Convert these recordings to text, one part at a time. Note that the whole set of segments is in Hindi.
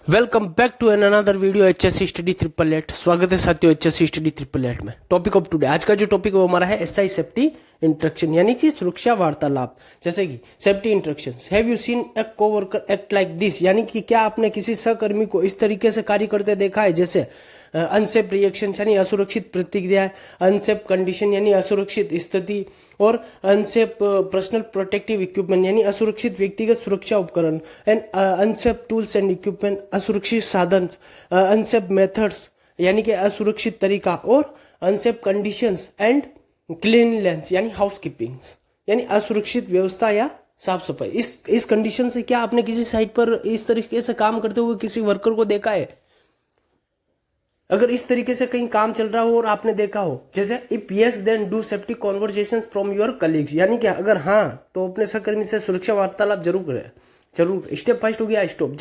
Welcome back to an another video HSC study 888। स्वागत है साथियों HSC स्टडी 888 में। टॉपिक ऑफ टुडे, आज का जो टॉपिक है वो हमारा है SI सेफ्टी इंस्ट्रक्शन, यानी कि सुरक्षा वार्तालाप। जैसे कि safety instructions, have you seen A co-worker act like this, यानी कि क्या आपने किसी सहकर्मी को इस तरीके से कार्य करते देखा है, जैसे अनसेफ रिएक्शन यानी असुरक्षित प्रतिक्रिया, अनसेफ कंडीशन यानी असुरक्षित स्थिति, और अनसेफ पर्सनल प्रोटेक्टिव इक्विपमेंट यानी असुरक्षित व्यक्तिगत सुरक्षा उपकरण, and unsafe tools and equipment असुरक्षित साधन, अनसेफ मेथड्स यानी कि असुरक्षित तरीका, और अनसेफ कंडीशंस एंड क्लीनलीनेस यानी हाउसकीपिंग यानी असुरक्षित व्यवस्था या साफ सफाई। इस कंडीशन से क्या आपने किसी साइट पर इस तरीके से काम करते हुए किसी वर्कर को देखा है? अगर इस तरीके से कहीं काम चल रहा हो और आपने देखा हो, जैसे if yes then do safety conversations from your colleagues, यानी कि अगर हाँ तो अपने सहकर्मी से सुरक्षा वार्तालाप जरूर करें, जरूर। स्टेप फर्स्ट हो गया स्टॉप,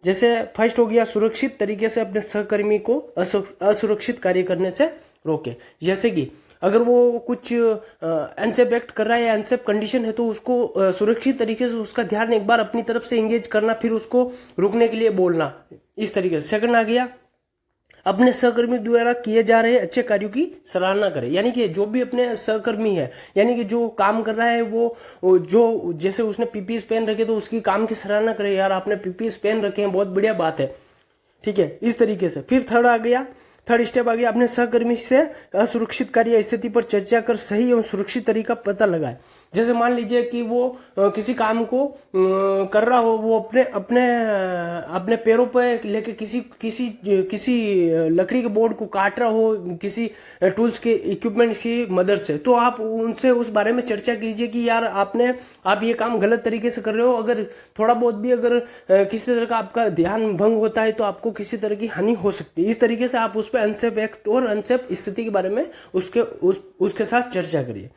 जैसे फर्स्ट हो गया सुरक्षित तरीके से अपने सहकर्मी को असुरक्षित कार्य करने से रोके। जैसे कि अगर वो कुछ अनसेफ एक्ट कर रहा है या अनसेफ कंडीशन है तो उसको सुरक्षित तरीके से उसका ध्यान एक बार अपनी तरफ से एंगेज करना, फिर उसको रुकने के लिए बोलना, इस तरीके से। सेकंड आ गया अपने सहकर्मी द्वारा किए जा रहे अच्छे कार्यों की सराहना करें, यानी कि जो भी अपने सहकर्मी है, यानी कि जो काम कर रहा है वो जो जैसे उसने पीपीएस पहन रखे तो उसकी काम की सराहना करें, यार आपने पीपीएस पहन रखे हैं, बहुत बढ़िया बात है, ठीक है, इस तरीके से। फिर थर्ड स्टेप आ गया अपने सहकर्मी से असुरक्षित कार्य स्थिति पर चर्चा कर सही एवं सुरक्षित तरीका पता लगाए। जैसे मान लीजिए कि वो किसी काम को कर रहा हो, वो अपने पैरों पे लेके किसी लकड़ी के बोर्ड को काट रहा हो किसी टूल्स के इक्विपमेंट्स की मदद से, तो आप उनसे उस बारे में चर्चा कीजिए कि यार आप ये काम गलत तरीके से कर रहे हो। अगर थोड़ा बहुत भी अगर किसी तरह का आपका ध्यान भंग होता है तो आपको किसी तरह की हानि हो सकती है। इस तरीके से आप उस पर अनसेफ एक्ट और अनसेफ स्थिति के बारे में उसके साथ चर्चा करिए।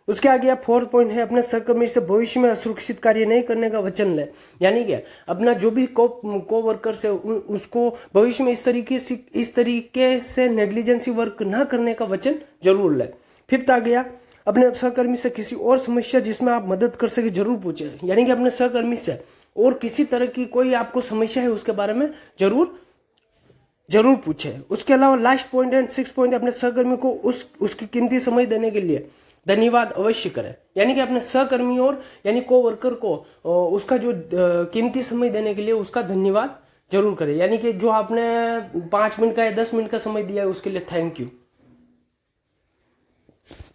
उसके आगे आप फोर्थ पॉइंट है अपने सहकर्मी से भविष्य में असुरक्षित कार्य नहीं करने का वचन ले, यानी कि अपना जो भी को वर्कर है उसको भविष्य में इस तरीके से नेग्लिजेंसी वर्क ना करने का वचन जरूर ले। फिफ्थ आ गया अपने सहकर्मी से किसी और समस्या जिसमें आप मदद कर सके जरूर पूछे, यानी कि अपने सहकर्मी से और किसी तरह की कोई आपको समस्या है उसके बारे में जरूर पूछे। उसके अलावा last point and six point अपने सहकर्मी को उसकी कीमती समय देने के लिए धन्यवाद अवश्य करें, यानी कि अपने सहकर्मी और यानी को वर्कर को उसका जो कीमती समय देने के लिए उसका धन्यवाद जरूर करें, यानी कि जो आपने 5 मिनट का या 10 मिनट का समय दिया है उसके लिए थैंक यू।